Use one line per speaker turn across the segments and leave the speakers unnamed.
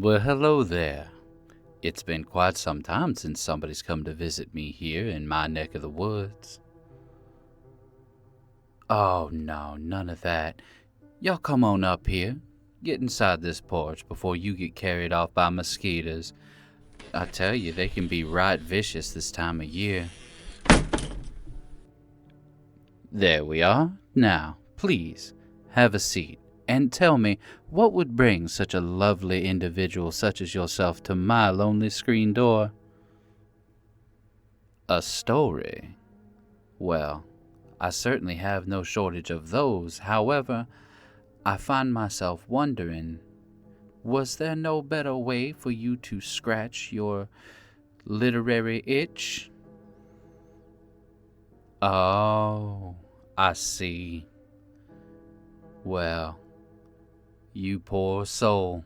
Well, hello there. It's been quite some time since somebody's come to visit me here in my neck of the woods. Oh, no, none of that. Y'all come on up here. Get inside this porch before you get carried off by mosquitoes. I tell you, they can be right vicious this time of year. There we are. Now, please, have a seat and tell me what would bring such a lovely individual such as yourself to my lonely screen door? A story? Well, I certainly have no shortage of those. However, I find myself wondering, was there no better way for you to scratch your literary itch? Oh, I see. Well, you poor soul.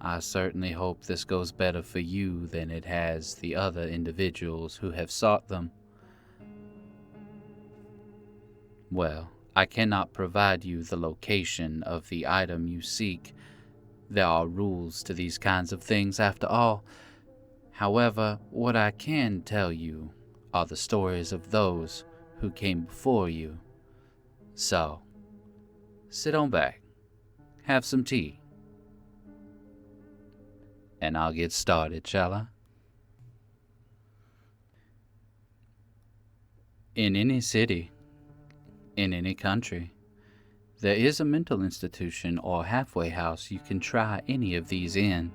I certainly hope this goes better for you than it has the other individuals who have sought them. Well, I cannot provide you the location of the item you seek. There are rules to these kinds of things after all. However, what I can tell you are the stories of those who came before you. So, sit on back, have some tea, and I'll get started, shall I? In any city, in any country, there is a mental institution or halfway house you can try any of these in.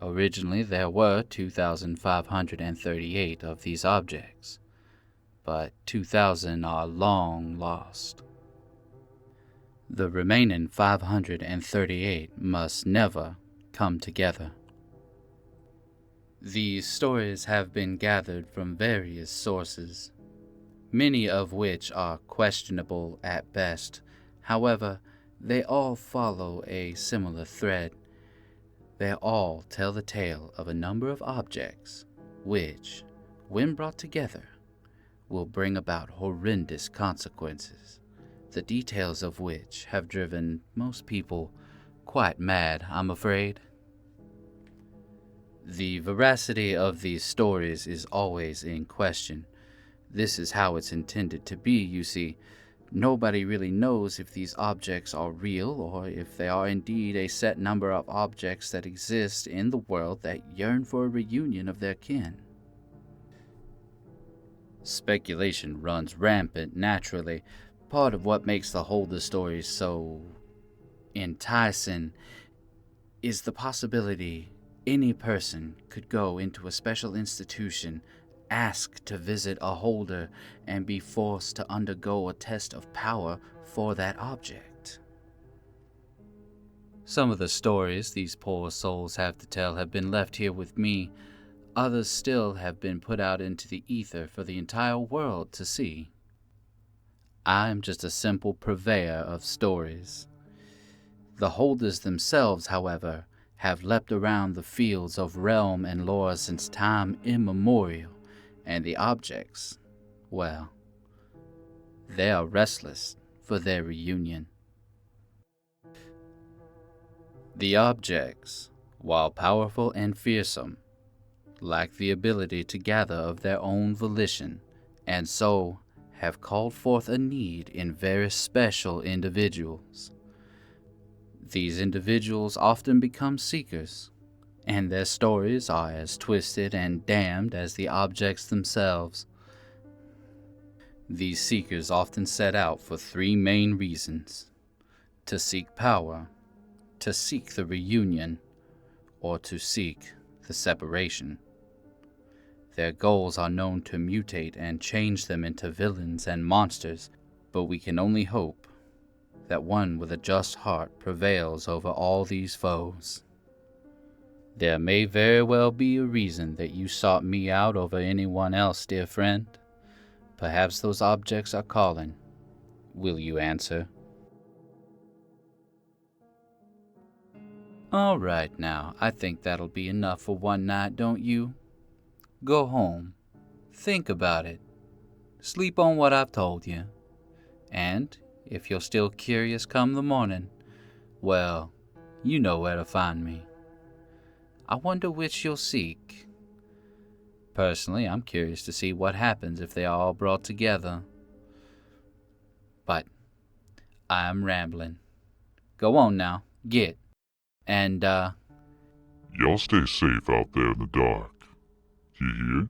Originally, there were 2,538 of these objects, but 2,000 are long lost. The remaining 538 must never come together. These stories have been gathered from various sources, many of which are questionable at best. However, they all follow a similar thread. They all tell the tale of a number of objects which, when brought together, will bring about horrendous consequences, the details of which have driven most people quite mad, I'm afraid. The veracity of these stories is always in question. This is how it's intended to be, you see. Nobody really knows if these objects are real or if they are indeed a set number of objects that exist in the world that yearn for a reunion of their kin. Speculation runs rampant naturally. Part of what makes the Holder stories so enticing is the possibility any person could go into a special institution, ask to visit a holder, and be forced to undergo a test of power for that object. Some of the stories these poor souls have to tell have been left here with me. Others still have been put out into the ether for the entire world to see. I am just a simple purveyor of stories. The holders themselves, however, have leapt around the fields of realm and lore since time immemorial, and the objects, well, they are restless for their reunion. The objects, while powerful and fearsome, lack the ability to gather of their own volition, and so have called forth a need in very special individuals. These individuals often become seekers, and their stories are as twisted and damned as the objects themselves. These seekers often set out for three main reasons: to seek power, to seek the reunion, or to seek the separation. Their goals are known to mutate and change them into villains and monsters, but we can only hope that one with a just heart prevails over all these foes. There may very well be a reason that you sought me out over anyone else, dear friend. Perhaps those objects are calling. Will you answer? All right now, I think that'll be enough for one night, don't you? Go home. Think about it. Sleep on what I've told you. And if you're still curious come the morning, well, You know where to find me. I wonder which you'll seek. Personally, I'm curious to see what happens if they are all brought together. But I am rambling. Go on now, get. And,
Y'all stay safe out there in the dark. You hear?